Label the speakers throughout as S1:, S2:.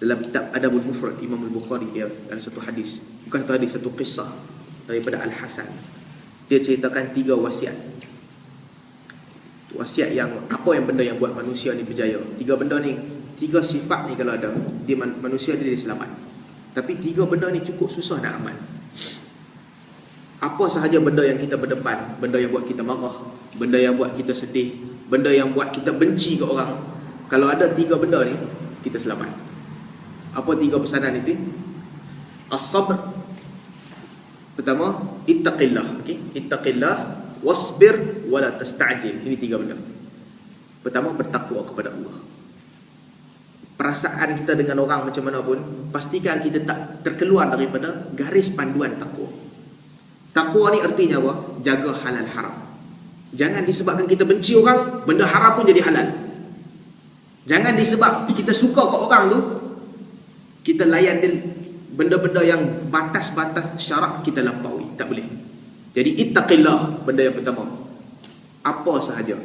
S1: Dalam kitab Adabul Mufrad Imam Al-Bukhari, dia ada satu hadis, bukan satu hadis, satu kisah daripada Al-Hasan. Dia ceritakan 3 wasiat. Wasiat yang apa yang benda yang buat manusia ni berjaya. 3 benda ni, 3 sifat ni kalau ada, dia manusia dia selamat. Tapi 3 benda ni cukup susah nak amal. Apa sahaja benda yang kita berdepan, benda yang buat kita marah, benda yang buat kita sedih, benda yang buat kita benci ke orang, kalau ada 3 benda ni, kita selamat. Apa 3 pesanan itu? As-sabr. Pertama, ittaqillah. Okey, ittaqillah, wasbir wala tasta'jil. Ini 3 benda. Pertama, bertakwa kepada Allah. Perasaan kita dengan orang macam mana pun, pastikan kita tak terkeluar daripada garis panduan takwa. Takwa ni artinya apa? Jaga halal haram. Jangan disebabkan kita benci orang, benda haram pun jadi halal. Jangan disebab kita suka kat orang tu, kita layan dia benda-benda yang batas-batas syarak kita lampaui. Tak boleh. Jadi ittaqillah, benda yang pertama. Apa sahaja.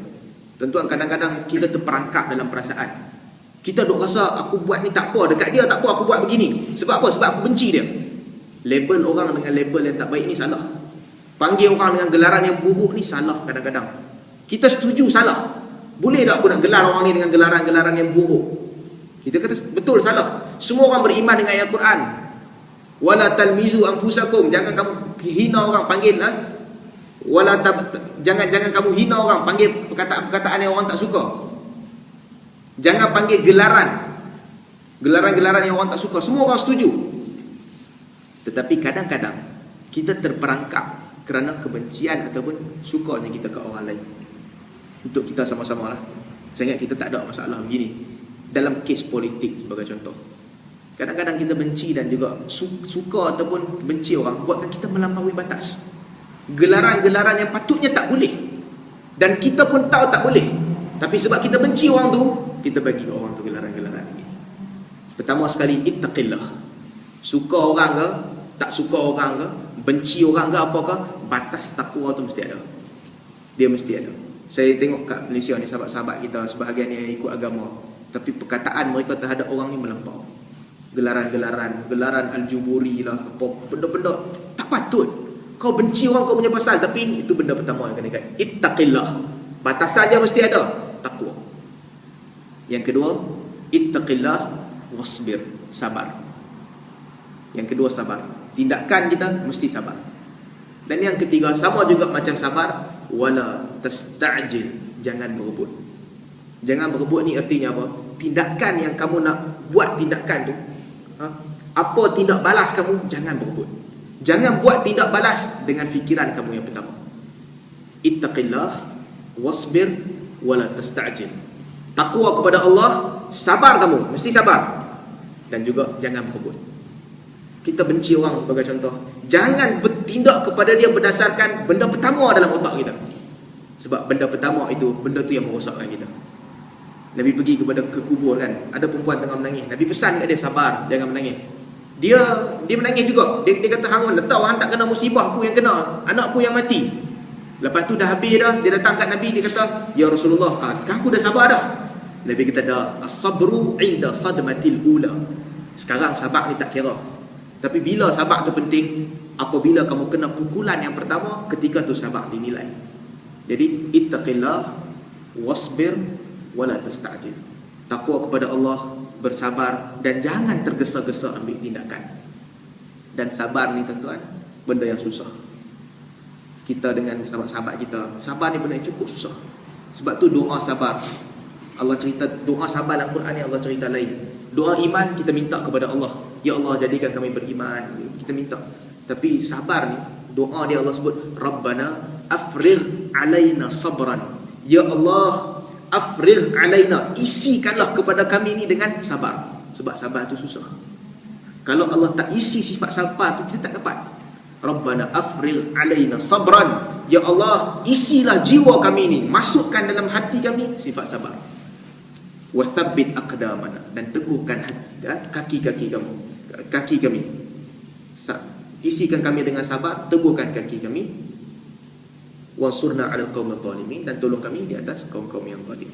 S1: Tentuan kadang-kadang kita terperangkap dalam perasaan. Kita duk rasa aku buat ni tak apa, dekat dia tak apa, aku buat begini. Sebab apa? Sebab aku benci dia. Label orang dengan label yang tak baik ni salah. Panggil orang dengan gelaran yang buruk ni salah kadang-kadang. Kita setuju salah. Boleh tak aku nak gelar orang ni dengan gelaran-gelaran yang buruk? Kita kata betul, salah. Semua orang beriman dengan ayat Quran. Wala talmizu anfusakum, jangan kamu hina orang, panggil lah. Jangan kamu hina orang, panggil perkataan-perkataan yang orang tak suka. Jangan panggil gelaran-gelaran yang orang tak suka. Semua orang setuju. Tetapi kadang-kadang kita terperangkap kerana kebencian ataupun sukanya kita ke orang lain. Untuk kita sama-sama lah. Saya ingat kita tak ada masalah begini. Dalam kes politik sebagai contoh, kadang-kadang kita benci dan juga suka ataupun benci orang buatkan kita melampaui batas. Gelaran-gelaran yang patutnya tak boleh, dan kita pun tahu tak boleh, tapi sebab kita benci orang tu, kita bagi orang tu gelaran-gelaran ini. Pertama sekali, ittaqillah. Suka orang ke, tak suka orang ke, benci orang ke, apakah, batas takwa tu mesti ada. Dia mesti ada. Saya tengok kat Malaysia ni, sahabat-sahabat kita sebahagian yang ikut agama, tapi perkataan mereka terhadap orang ni melampau. Gelaran-gelaran, gelaran al-juburi lah, apa benda-benda tak patut. Kau benci orang kau punya pasal, tapi itu benda pertama yang kena ikat. Ittaqillah. Batasan dia mesti ada, takwa. Yang kedua, ittaqillah wasbir, sabar. Yang kedua, sabar. Tindakan kita mesti sabar. Dan yang ketiga, sama juga macam sabar, wala tasta'jil, jangan berebut. Jangan berebut ni artinya apa? Tindakan yang kamu nak buat tindakan tu, apa tindak balas kamu, jangan berebut. Jangan buat tindak balas dengan fikiran kamu yang pertama. Ittaqillah wasbir wala tasta'jil. Takwa kepada Allah, sabar kamu, mesti sabar. Dan juga jangan berebut. Kita benci orang sebagai contoh, jangan bertindak kepada dia berdasarkan benda pertama dalam otak kita. Sebab benda pertama itu, benda tu yang merosakkan kita. Nabi pergi ke kubur kan, ada perempuan tengah menangis. Nabi pesan kat dia, sabar, jangan menangis. Dia menangis juga. Dia kata, hang tahu hang tak kena musibah, aku yang kena, anakku yang mati. Lepas tu dah habis dah, dia datang kat Nabi, dia kata, ya Rasulullah, sekarang aku dah sabar dah. Nabi kata, dah, as-sabru inda sadmatil ula. Sekarang sabar ni tak kira. Tapi bila sabar tu penting, apabila kamu kena pukulan yang pertama, ketika tu sabar dinilai. Jadi ittaqillah wasbir wala tasta'jil. Takwa kepada Allah, bersabar, dan jangan tergesa-gesa ambil tindakan. Dan sabar ni tuan-tuan, benda yang susah. Kita dengan sahabat-sahabat kita, sabar ni benda yang cukup susah. Sebab tu doa sabar, Allah cerita doa sabar dalam Quran ni, Allah cerita lain. Doa iman kita minta kepada Allah, ya Allah jadikan kami beriman, kita minta. Tapi sabar ni, doa dia Allah sebut, Rabbana afrigh alaina sabran. Ya Allah, afrigh alaina, isikanlah kepada kami ni dengan sabar. Sebab sabar tu susah. Kalau Allah tak isi sifat sabar tu, kita tak dapat. Rabbana afrigh alaina sabran. Ya Allah, isilah jiwa kami ni, masukkan dalam hati kami sifat sabar. Wa thabbit aqdamana, dan teguhkan kaki-kaki kami. Isikan kami dengan sabar, teguhkan kaki kami. Wansurna 'alal qaumil zalimin, dan tolong kami di atas kaum-kaum yang zalim.